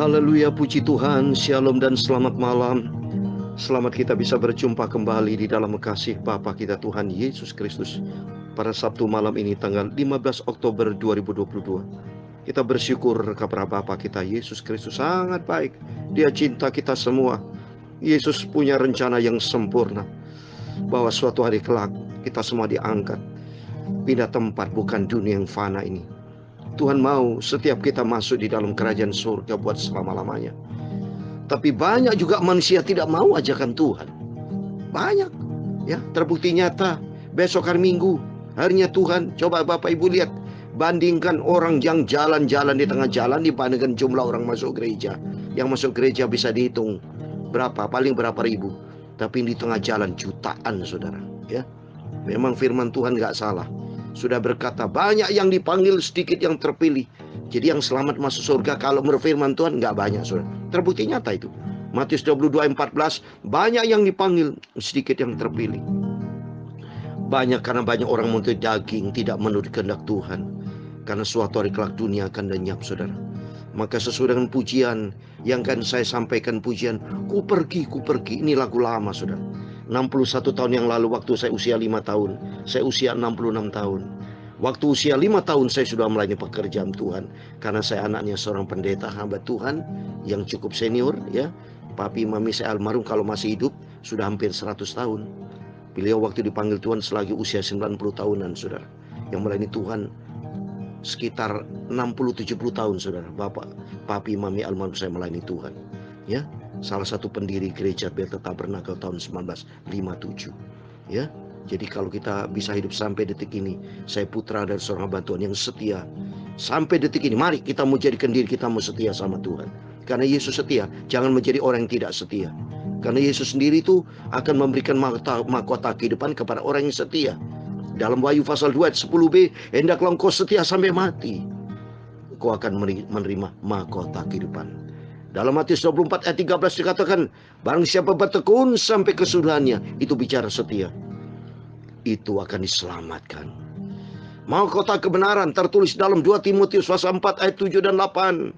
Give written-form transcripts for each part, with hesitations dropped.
Haleluya, puji Tuhan, shalom dan selamat malam. Selamat kita bisa berjumpa kembali di dalam kasih Bapa kita Tuhan Yesus Kristus pada Sabtu malam ini tanggal 15 Oktober 2022. Kita bersyukur kepada Bapa kita Yesus Kristus sangat baik. Dia cinta kita semua. Yesus punya rencana yang sempurna bahwa suatu hari kelak kita semua diangkat pindah tempat, bukan dunia yang fana ini. Tuhan mau setiap kita masuk di dalam kerajaan surga buat selama-lamanya. Tapi banyak juga manusia tidak mau ajakan Tuhan. Banyak, ya, terbukti nyata. Besok hari Minggu, harinya Tuhan. Coba Bapak Ibu lihat, bandingkan orang yang jalan-jalan di tengah jalan dibandingkan jumlah orang masuk gereja. Yang masuk gereja bisa dihitung berapa, paling berapa ribu. Tapi di tengah jalan jutaan, saudara. Ya, memang firman Tuhan gak salah. Sudah berkata banyak yang dipanggil, sedikit yang terpilih. Jadi yang selamat masuk surga kalau berfirman Tuhan nggak banyak, saudara. Terbukti nyata itu. Matius 22:14, banyak yang dipanggil, sedikit yang terpilih. Banyak karena banyak orang menuntut daging, tidak menurut kehendak Tuhan. Karena suatu hari kelak dunia akan lenyap, saudara. Maka sesuai dengan pujian yang kan saya sampaikan, pujian ku pergi, ini lagu lama, saudara. 61 tahun yang lalu waktu saya usia 5 tahun, saya usia 66 tahun. Waktu usia 5 tahun saya sudah melayani pekerjaan Tuhan. Karena saya anaknya seorang pendeta hamba Tuhan yang cukup senior, ya. Papi mami saya almarhum kalau masih hidup sudah hampir 100 tahun. Beliau waktu dipanggil Tuhan selagi usia 90 tahunan, saudara. Yang melayani Tuhan sekitar 60-70 tahun, saudara. Bapak, papi mami almarhum saya melayani Tuhan, ya. Salah satu pendiri gereja Bethel Tabernakel tahun 1957, ya. Jadi kalau kita bisa hidup sampai detik ini, saya putra dari seorang hamba Tuhan yang setia. Sampai detik ini, mari kita mau jadikan diri kita mau setia sama Tuhan. Karena Yesus setia, jangan menjadi orang yang tidak setia. Karena Yesus sendiri itu akan memberikan mahkota kehidupan kepada orang yang setia. Dalam Wahyu pasal 2 ayat 10b, hendaklah engkau setia sampai mati, engkau akan menerima mahkota kehidupan. Dalam Matius 24 ayat 13 dikatakan, barang siapa bertekun sampai kesudahannya, itu bicara setia, itu akan diselamatkan. Mahkota kebenaran tertulis dalam 2 Timotius pasal 4 ayat 7 dan 8.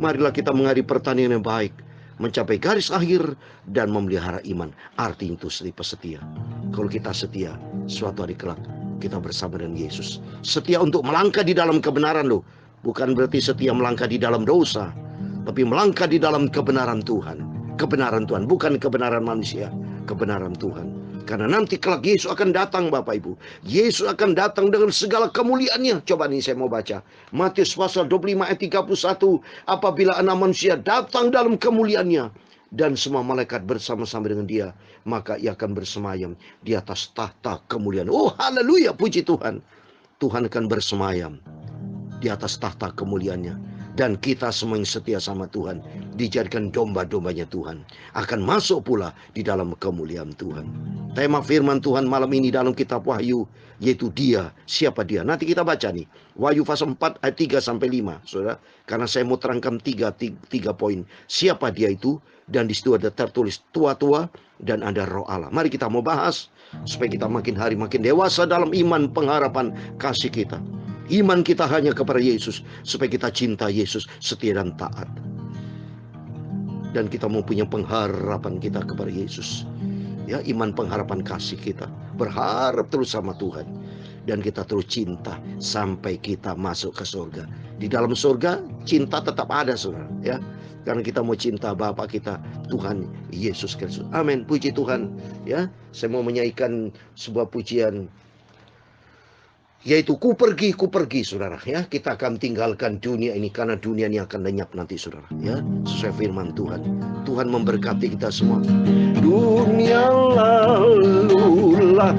Marilah kita menghadapi pertandingan yang baik, mencapai garis akhir dan memelihara iman. Arti itu setia. Kalau kita setia, suatu hari kelak kita bersama dengan Yesus. Setia untuk melangkah di dalam kebenaran loh. Bukan berarti setia melangkah di dalam dosa, tapi melangkah di dalam kebenaran Tuhan. Kebenaran Tuhan, bukan kebenaran manusia, kebenaran Tuhan. Karena nanti kelak Yesus akan datang, Bapak Ibu. Yesus akan datang dengan segala kemuliaannya. Coba nih saya mau baca. Matius pasal 25 ayat 31. Apabila anak manusia datang dalam kemuliaannya dan semua malaikat bersama-sama dengan dia, maka ia akan bersemayam di atas tahta kemuliaan. Oh, haleluya, puji Tuhan. Tuhan akan bersemayam di atas tahta kemuliaannya. Dan kita semua yang setia sama Tuhan dijadikan domba-dombanya Tuhan, akan masuk pula di dalam kemuliaan Tuhan. Tema firman Tuhan malam ini dalam kitab Wahyu, yaitu dia. Siapa dia? Nanti kita baca nih, Wahyu pasal 4 ayat 3 sampai 5, saudara. Karena saya mau terangkan tiga poin. Siapa dia itu? Dan di situ ada tertulis tua-tua dan ada roh Allah. Mari kita mau bahas supaya kita makin hari makin dewasa dalam iman, pengharapan, kasih kita. Iman kita hanya kepada Yesus, supaya kita cinta Yesus, setia dan taat. Dan kita mempunyai pengharapan kita kepada Yesus. Ya, iman, pengharapan, kasih kita. Berharap terus sama Tuhan. Dan kita terus cinta sampai kita masuk ke surga. Di dalam surga, cinta tetap ada, saudara. Ya, karena kita mau cinta Bapa kita, Tuhan Yesus Kristus. Amin, puji Tuhan. Ya, saya mau menyanyikan sebuah pujian, yaitu ku pergi, saudara. Ya, kita akan tinggalkan dunia ini karena dunia ini akan lenyap nanti, saudara. Ya, sesuai firman Tuhan. Tuhan memberkati kita semua. Dunia lalulah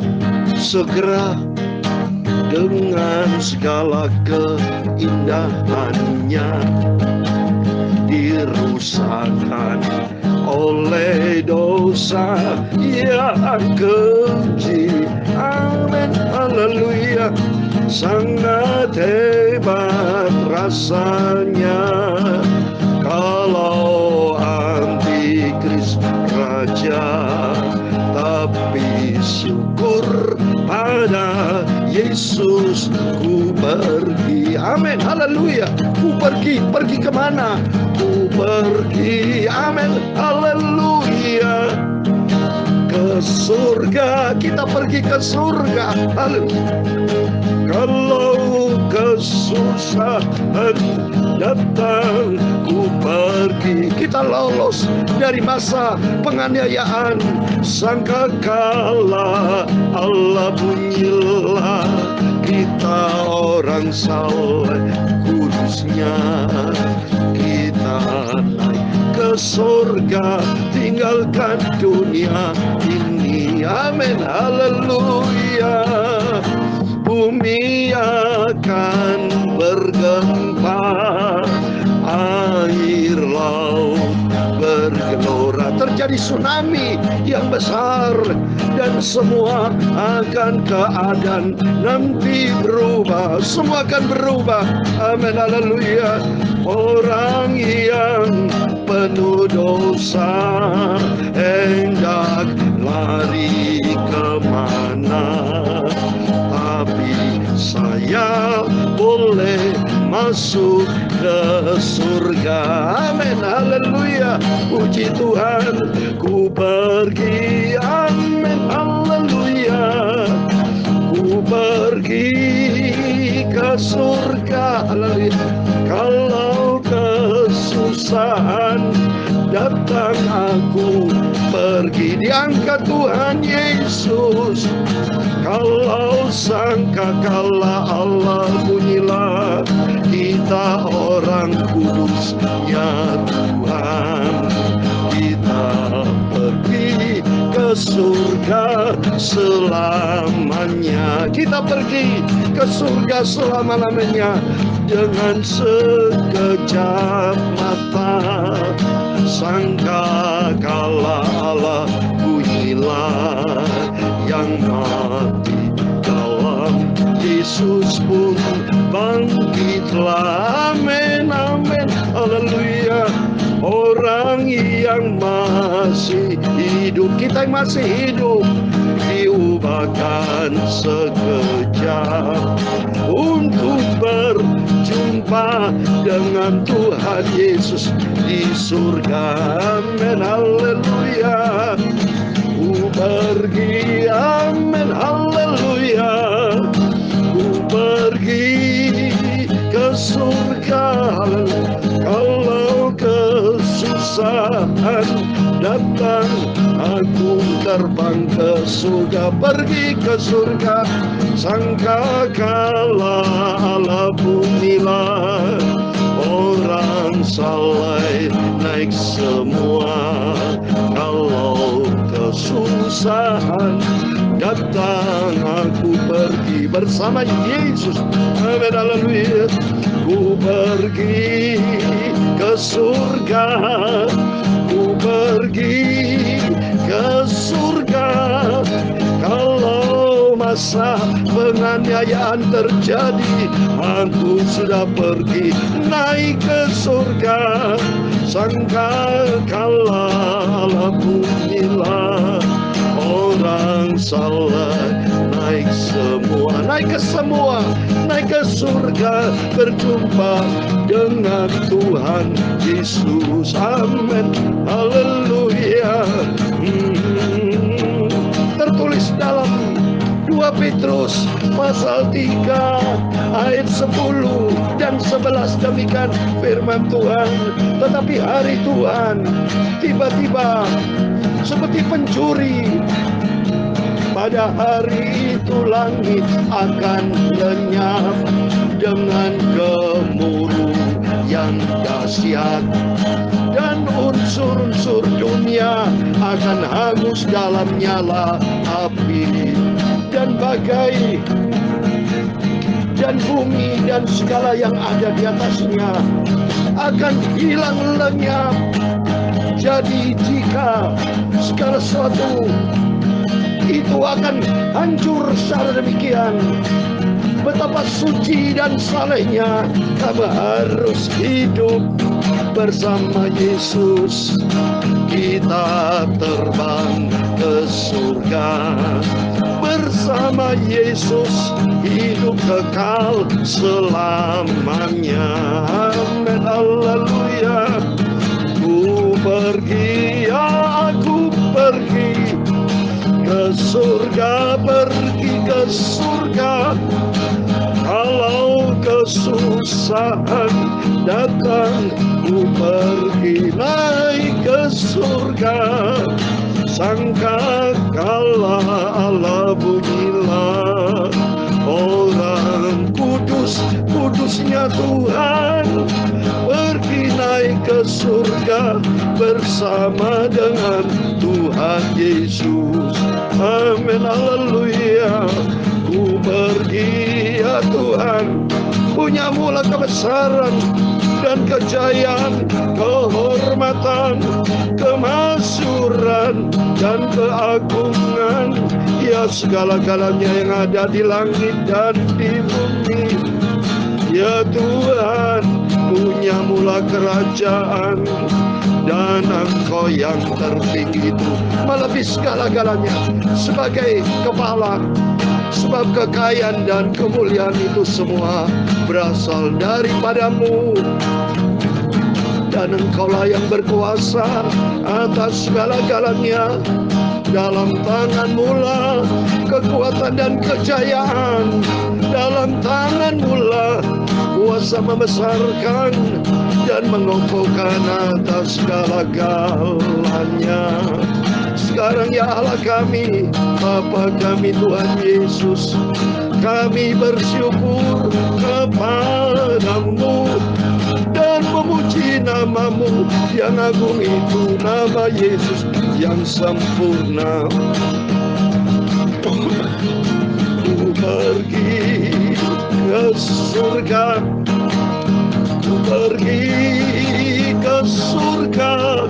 segera dengan segala keindahannya, dirusakkan oleh dosa yang keji. Amin, haleluya. Sangat hebat rasanya kalau antikris raja, tapi syukur pada Yesus ku pergi. Amin, haleluya. Ku pergi kemana? Ku pergi, amin, haleluya, ke surga. Kita pergi ke surga, haleluya. Kalau kesusahan datang, ku pergi. Kita lolos dari masa penganiayaan. Sangkakala Allah bunyilah, kita orang saleh kudusnya. Kita naik ke surga, tinggalkan dunia ini. Amin, haleluya. Bumi akan bergempa, air laut bergelora, terjadi tsunami yang besar, dan semua akan keadaan nanti berubah. Semua akan berubah. Amin, haleluya. Orang yang penuh dosa hendak lari kemana, tapi saya boleh masuk ke surga. Amin, haleluya. Puji Tuhan. Ku pergi, amin, haleluya. Ku pergi ke surga, haleluya. Kalau kesusahan datang, aku pergi, diangkat Tuhan Yesus. Kalau sangkakala Allah bunyilah, kita orang kudusnya Tuhan. Kita pergi ke surga selamanya. Kita pergi ke surga selama-lamanya. Dengan sekejap mata, sangkakala Allah bunyilah, yang mati dalam Yesus pun bangkitlah. Amin, amin, haleluya. Orang yang masih hidup, kita yang masih hidup, diubahkan sekejap untuk berjumpa dengan Tuhan Yesus di surga. Amin, haleluya. Ku pergi, amin, haleluya. Ku pergi ke surga, haleluya. Kalau kesusahan datang, aku terbang ke surga. Pergi ke surga. Sangkakala Allah bunyilah, orang saleh naik semua. Kalau kesusahan datang, aku pergi bersama Yesus. Amin, haleluya. Ku pergi ke surga, ku pergi ke surga. Kalau masa penganiayaan terjadi, aku sudah pergi naik ke surga. Sangkakala Allah bunyilah, orang salah naik semua, naik ke semua, naik ke surga, berjumpa dengan Tuhan Yesus. Amin, haleluya. Tertulis dalam 2 Petrus pasal 3 ayat 10 dan 11, demikian firman Tuhan. Tetapi hari Tuhan tiba-tiba seperti pencuri. Pada hari itu langit akan lenyap dengan gemuruh yang dahsyat, dan unsur-unsur dunia akan hangus dalam nyala api, dan bagai dan bumi dan segala yang ada di atasnya akan hilang lenyap. Jadi jika segala sesuatu itu akan hancur secara demikian, betapa suci dan salehnya kamu harus hidup bersama Yesus. kita terbang ke surga. Bersama Yesus hidup kekal selamanya. Amin, haleluya. Ku pergi, aku pergi ke surga, pergi ke surga. Kalau kesusahan datang, ku pergi naik ke surga. Sangka kala Allah bunyilah, orang kudus, kudusnya Tuhan, pergi naik ke surga bersama dengan Tuhan Yesus. Amin, haleluya. Ku pergi ya Tuhan, punyamulah kebesaran dan kejayaan, kehormatan, kemasyhuran, dan keagungan. Ya segala-galanya yang ada di langit dan di bumi. Ya Tuhan, punyamulah kerajaan, dan Engkau yang tertinggi itu melebihi segala-galanya sebagai kepala. Sebab kekayaan dan kemuliaan itu semua berasal daripadamu, dan Engkaulah yang berkuasa atas segala-galanya. Dalam tangan-Mu lah kekuatan dan kejayaan, dalam tangan-Mu lah kuasa membesarkan dan mengokohkan atas segala-galanya. Sekarang ya Allah kami, Bapa kami Tuhan Yesus, kami bersyukur kepadamu dan memuji nama-Mu yang agung itu, nama Yesus yang sempurna. Ku pergi ke surga, ku pergi ke surga.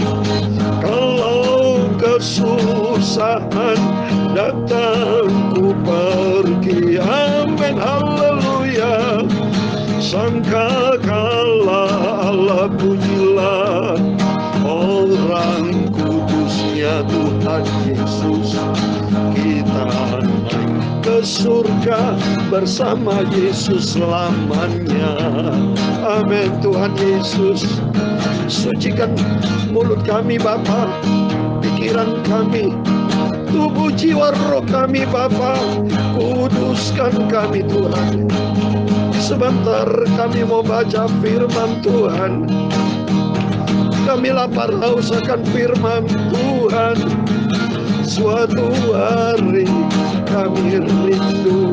Kalau kesusahan datang, ku pergi. Amin, haleluya. Sangka kala Allah pujilah, orang kudusnya Tuhan Yesus. Kita naik ke surga bersama Yesus selamanya. Amin, Tuhan Yesus. Sucikan mulut kami Bapa, pikiran kami, tubuh jiwa roh kami Bapa. Kuduskan kami Tuhan. Sebentar kami mau baca firman Tuhan. Kami lapar haus akan firman Tuhan. Suatu hari kami rindu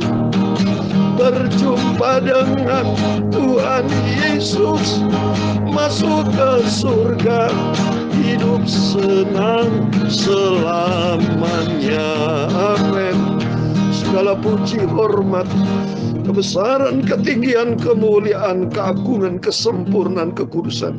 berjumpa dengan Tuhan Yesus, masuk ke surga, hidup senang selamanya. Amin. Segala puji, hormat, kebesaran, ketinggian, kemuliaan, keagungan, kesempurnaan, kekudusan,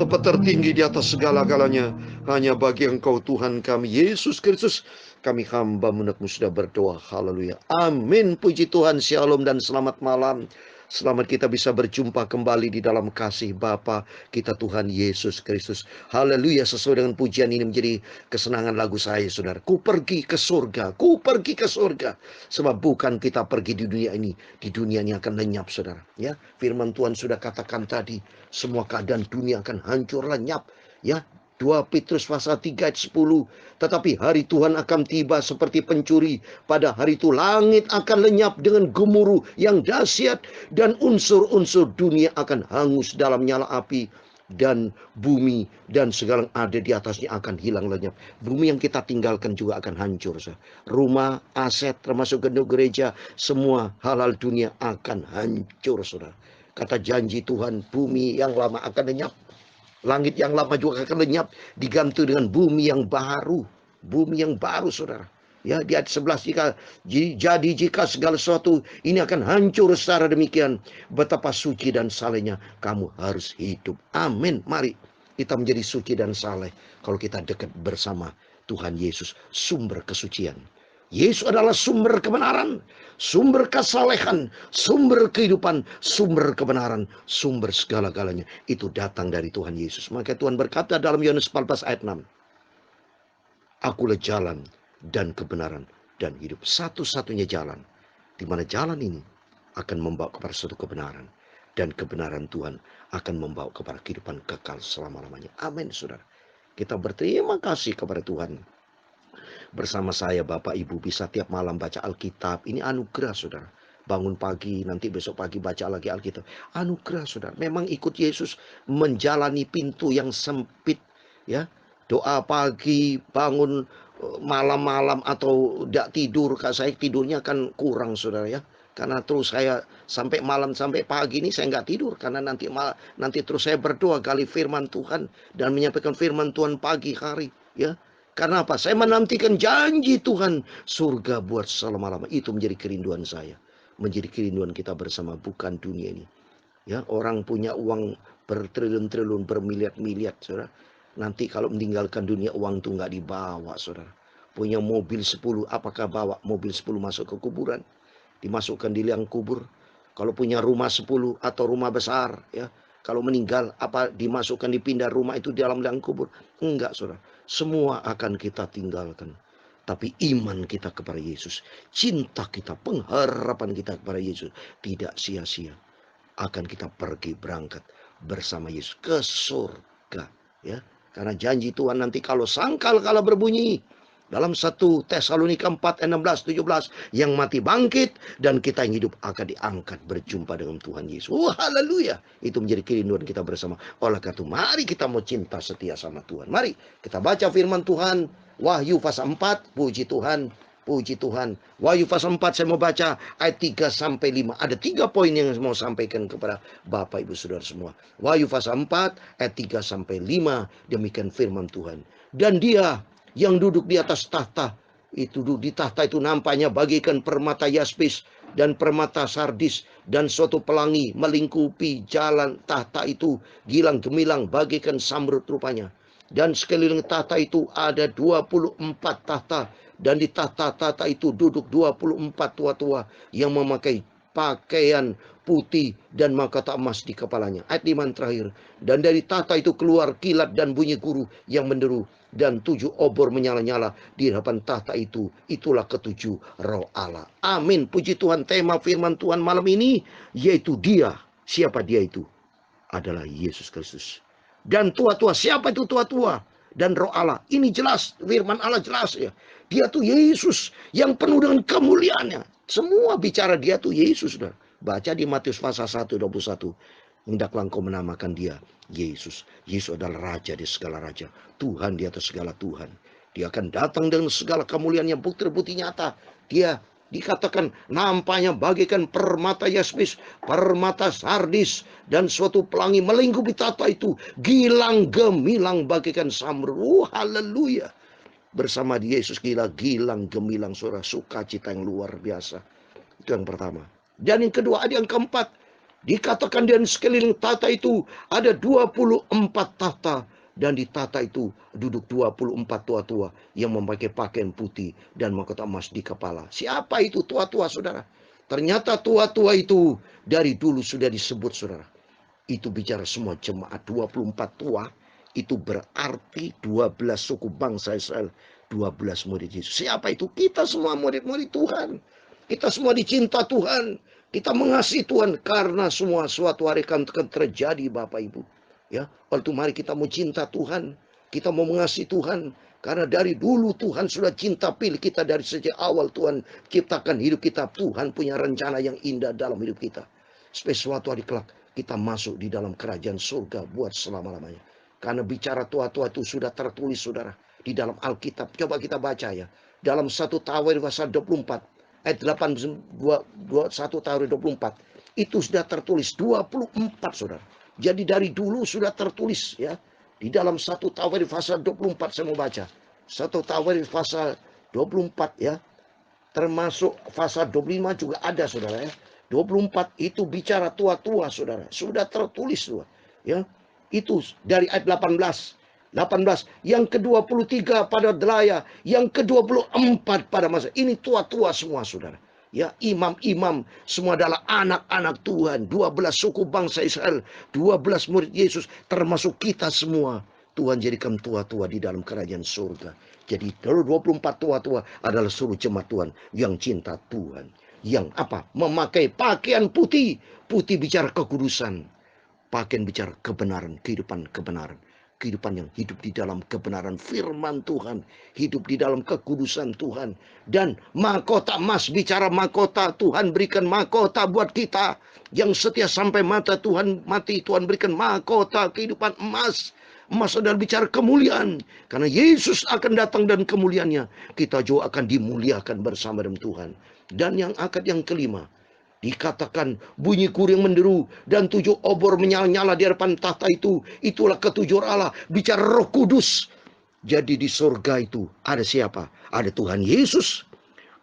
tempat tertinggi di atas segala-galanya hanya bagi Engkau Tuhan kami Yesus Kristus. Kami hamba umat-Mu sudah berdoa. Haleluya. Amin. Puji Tuhan. Shalom dan selamat malam. Selamat kita bisa berjumpa kembali di dalam kasih Bapa kita Tuhan Yesus Kristus. Haleluya. Sesuai dengan pujian ini menjadi kesenangan lagu saya, saudara. Ku pergi ke surga, ku pergi ke surga. Sebab bukan kita pergi di dunia ini akan lenyap, saudara. Ya, firman Tuhan sudah katakan tadi, semua keadaan dunia akan hancur lenyap. Ya, 2 Petrus pasal 3 ayat 10. Tetapi hari Tuhan akan tiba seperti pencuri. Pada hari itu langit akan lenyap dengan gemuruh yang dahsyat, dan unsur-unsur dunia akan hangus dalam nyala api, dan bumi dan segala yang ada di atasnya akan hilang lenyap. Bumi yang kita tinggalkan juga akan hancur. Rumah, aset, termasuk gedung gereja, semua halal dunia akan hancur, saudara. Kata janji Tuhan, bumi yang lama akan lenyap. Langit yang lama juga akan lenyap, diganti dengan bumi yang baru. Bumi yang baru, saudara. Ya, di ayat 11, jika segala sesuatu ini akan hancur secara demikian, betapa suci dan salehnya kamu harus hidup. Amin. Mari kita menjadi suci dan saleh kalau kita dekat bersama Tuhan Yesus, sumber kesucian. Yesus adalah sumber kebenaran, sumber kesalehan, sumber kehidupan, sumber kebenaran, sumber segala-galanya. Itu datang dari Tuhan Yesus. Maka Tuhan berkata dalam Yohanes 14 ayat 6. Akulah jalan dan kebenaran dan hidup. Satu-satunya jalan. Di mana jalan ini akan membawa kepada suatu kebenaran. Dan kebenaran Tuhan akan membawa kepada kehidupan kekal selama-lamanya. Amin, saudara. Kita berterima kasih kepada Tuhan. Bersama saya Bapak Ibu bisa tiap malam baca Alkitab. Ini anugerah, saudara. Bangun pagi, nanti besok pagi baca lagi Alkitab. Anugerah, saudara. Memang ikut Yesus menjalani pintu yang sempit, ya. Doa pagi, bangun malam-malam atau tidak tidur. Saya tidurnya kan kurang, saudara, ya. Karena terus saya sampai malam sampai pagi ini saya nggak tidur. Karena nanti terus saya berdoa gali firman Tuhan dan menyampaikan firman Tuhan pagi hari, ya. Karena apa? Saya menantikan janji Tuhan surga buat selama-lama. Itu menjadi kerinduan saya. Menjadi kerinduan kita bersama, bukan dunia ini. Ya, orang punya uang bertriliun-triliun, bermiliar-miliar, saudara. Nanti kalau meninggalkan dunia, uang itu nggak dibawa, saudara. Punya mobil 10, apakah bawa mobil 10 masuk ke kuburan? Dimasukkan di liang kubur. Kalau punya rumah 10 atau rumah besar, ya. Kalau meninggal, apa dimasukkan, dipindah rumah itu di dalam liang kubur? Enggak, saudara. Semua akan kita tinggalkan. Tapi iman kita kepada Yesus, cinta kita, pengharapan kita kepada Yesus tidak sia-sia. Akan kita pergi berangkat bersama Yesus ke surga, ya. Karena janji Tuhan nanti kalau sangkakala berbunyi dalam 1 Tesalonika 4, 16, 17, yang mati bangkit dan kita yang hidup akan diangkat berjumpa dengan Tuhan Yesus. Haleluya. Itu menjadi kerinduan kita bersama. Oleh karena itu mari kita mau cinta setia sama Tuhan. Mari kita baca firman Tuhan. Wahyu pasal 4, puji Tuhan. Puji Tuhan. Wahyu pasal 4 saya mau baca ayat 3 sampai 5. Ada 3 poin yang mau sampaikan kepada Bapak Ibu Saudara semua. Wahyu pasal 4 ayat 3 sampai 5. Demikian firman Tuhan. Dan dia yang duduk di atas tahta, itu duduk di tahta itu nampaknya bagaikan permata yaspis dan permata sardis, dan suatu pelangi melingkupi jalan tahta itu, gilang gemilang bagaikan samrud rupanya. Dan sekeliling tahta itu ada 24 tahta, dan di tahta-tahta itu duduk 24 tua-tua yang memakai pakaian putih dan mahkota emas di kepalanya. Ayat 5 terakhir. Dan dari tahta itu keluar kilat dan bunyi guru yang menderu, dan 7 obor menyala-nyala di hadapan tahta itu. Itulah ke-7 roh Allah. Amin. Puji Tuhan. Tema firman Tuhan malam ini yaitu dia. Siapa dia itu? Adalah Yesus Kristus. Dan tua-tua. Siapa itu tua-tua? Dan roh Allah. Ini jelas. Firman Allah jelas, ya. Dia tuh Yesus yang penuh dengan kemuliaannya. Semua bicara dia tuh Yesus. Sudah. Baca di Matius pasal 1:21. Hendaklah engkau menamakan dia Yesus. Yesus adalah Raja di segala Raja. Tuhan di atas segala Tuhan. Dia akan datang dengan segala kemuliaan yang bukti-bukti nyata. Dia dikatakan nampaknya bagaikan permata yaspis, permata sardis, dan suatu pelangi melingkupi tahta itu. Gilang gemilang bagaikan samrud. Haleluya. Bersama Yesus gilang gemilang, saudara, sukacita yang luar biasa. Itu yang pertama. Dan yang kedua, ada yang keempat. Dikatakan dan sekeliling tahta itu ada 24 tahta. Dan di tahta itu duduk 24 tua-tua yang memakai pakaian putih dan mahkota emas di kepala. Siapa itu tua-tua, saudara? Ternyata tua-tua itu dari dulu sudah disebut, saudara. Itu bicara semua jemaat. 24 tua itu berarti 12 suku bangsa Israel. 12 murid Yesus. Siapa itu? Kita semua murid-murid Tuhan. Kita semua dicinta Tuhan. Kita mengasihi Tuhan karena semua suatu hari akan terjadi, Bapak Ibu. Ya, waktu mari kita mau cinta Tuhan, kita mau mengasihi Tuhan karena dari dulu Tuhan sudah cinta pilih kita dari sejak awal. Tuhan ciptakan hidup kita. Tuhan punya rencana yang indah dalam hidup kita. Supaya suatu hari kelak kita masuk di dalam kerajaan surga buat selama-lamanya. Karena bicara tua-tua itu sudah tertulis, saudara, di dalam Alkitab. Coba kita baca, ya. Dalam 1 Tawarikh pasal 24. Ayat 1 Tawarikh 24 itu sudah tertulis 24, saudara. Jadi dari dulu sudah tertulis, ya. Di dalam 1 Tawarikh pasal 24 saya mau baca. 1 Tawarikh pasal 24, ya. Termasuk pasal 25 juga ada, saudara, ya. 24 itu bicara tua-tua, saudara. Sudah tertulis, saudara, ya. Itu dari ayat 18. Yang ke-23 pada Delaya, yang ke-24 pada masa ini tua-tua semua, saudara. Ya, imam-imam semua adalah anak-anak Tuhan. 12 suku bangsa Israel, 12 murid Yesus, termasuk kita semua. Tuhan jadikan tua-tua di dalam kerajaan surga. Jadi 24 tua-tua adalah seluruh jemaat Tuhan yang cinta Tuhan. Yang apa? Memakai pakaian putih. Putih bicara kekudusan. Pakaian bicara kebenaran, kehidupan kebenaran. Kehidupan yang hidup di dalam kebenaran firman Tuhan. Hidup di dalam kekudusan Tuhan. Dan mahkota emas, bicara mahkota. Tuhan berikan mahkota buat kita. Yang setia sampai mata Tuhan mati. Tuhan berikan mahkota kehidupan emas. Emas adalah bicara kemuliaan. Karena Yesus akan datang dan kemuliaannya. Kita juga akan dimuliakan bersama dengan Tuhan. Dan yang akad yang kelima. Dikatakan bunyi kuring menderu dan 7 obor menyala-nyala di hadapan tahta itu. Itulah ketujuh Allah. Bicara Roh Kudus. Jadi di surga itu ada siapa? Ada Tuhan Yesus.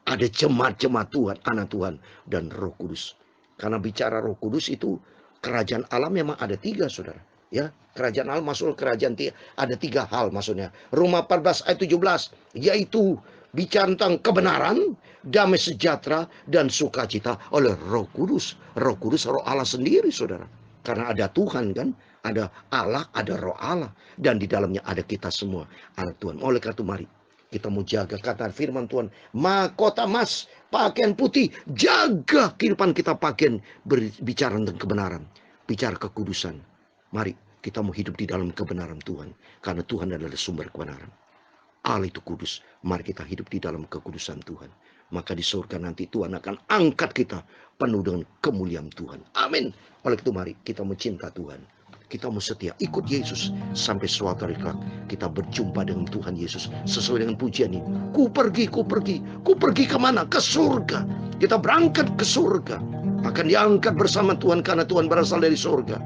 Ada jemaat-jemaat Tuhan, anak Tuhan. Dan Roh Kudus. Karena bicara Roh Kudus itu kerajaan Allah memang ada 3, saudara. Ya, kerajaan Allah masuk kerajaan ada 3 hal maksudnya. Roma 14 ayat 17. Yaitu bicara tentang kebenaran, damai sejahtera, dan sukacita oleh Roh Kudus. Roh Kudus, Roh Allah sendiri, saudara. Karena ada Tuhan kan, ada Allah, ada Roh Allah. Dan di dalamnya ada kita semua, anak Tuhan. Oleh karena itu mari kita mau jaga kata firman Tuhan. Mahkota emas, pakaian putih. Jaga kehidupan kita pakaian berbicara tentang kebenaran. Bicara kekudusan. Mari kita mau hidup di dalam kebenaran Tuhan. Karena Tuhan adalah sumber kebenaran. Allah itu kudus. Mari kita hidup di dalam kekudusan Tuhan. Maka di surga nanti Tuhan akan angkat kita penuh dengan kemuliaan Tuhan. Amin. Oleh itu mari kita mencinta Tuhan. Kita mau setia ikut Yesus sampai suatu hari kelak kita berjumpa dengan Tuhan Yesus sesuai dengan pujian ini. Ku pergi kemana? Ke surga. Kita berangkat ke surga. Akan diangkat bersama Tuhan karena Tuhan berasal dari surga.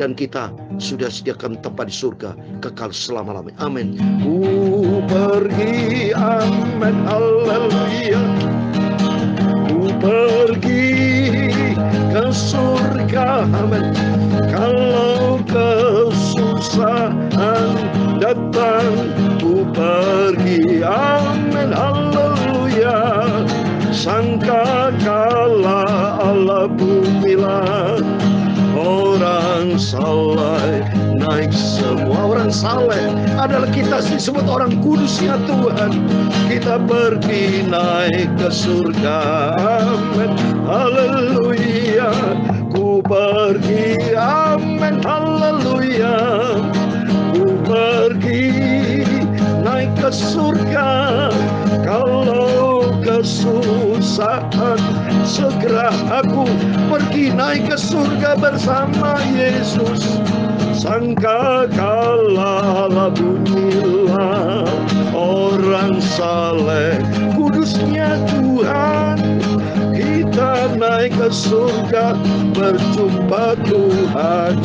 Dan kita sudah sediakan tempat di surga kekal selama-lamanya. Amin. Ku pergi, amin, haleluya. Ku pergi ke surga, amin. Kalau kesusahan datang, ku pergi, amin, haleluya. Sangkakala Allah bumilah orang saleh naik semua. Orang saleh adalah kita disebut orang kudusnya Tuhan. Kita pergi naik ke surga. Amin. Haleluya. Ku pergi. Amin. Haleluya. Ku pergi naik ke surga. Kalau kesusahan segera aku pergi naik ke surga bersama Yesus. Sangkakala bunyilah orang saleh kudusnya Tuhan. Kita naik ke surga berjumpa Tuhan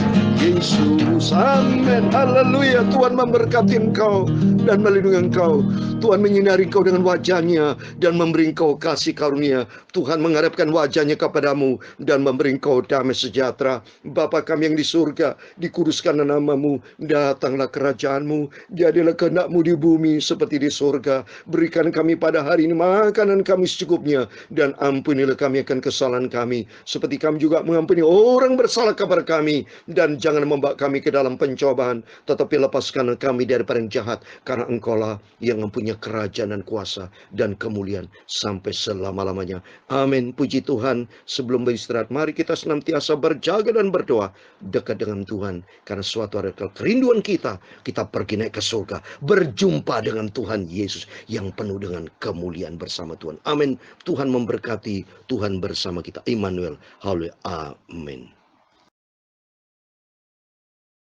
Yesus. Amin. Haleluya. Tuhan memberkati engkau dan melindungi engkau. Tuhan menyinari engkau dengan wajahnya dan memberi engkau kasih karunia. Tuhan mengharapkan wajahnya kepadamu dan memberi engkau damai sejahtera. Bapa kami yang di surga, dikuduskan namamu. Datanglah kerajaanmu. Jadilah kehendakmu di bumi seperti di surga. Berikan kami pada hari ini makanan kami secukupnya. Dan ampunilah kami akan kesalahan kami. Seperti kami juga mengampuni orang bersalah kepada kami. Dan jangan membawa kami ke dalam pencobaan. Tetapi lepaskan kami daripada yang jahat. Karena engkaulah yang mempunyai kerajaan dan kuasa dan kemuliaan sampai selama-lamanya. Amin. Puji Tuhan. Sebelum beristirahat, mari kita senantiasa berjaga dan berdoa dekat dengan Tuhan. Karena suatu hari kerinduan kita pergi naik ke surga. Berjumpa dengan Tuhan Yesus yang penuh dengan kemuliaan bersama Tuhan. Amin. Tuhan memberkati. Tuhan bersama kita. Immanuel. Haleluya. Amin.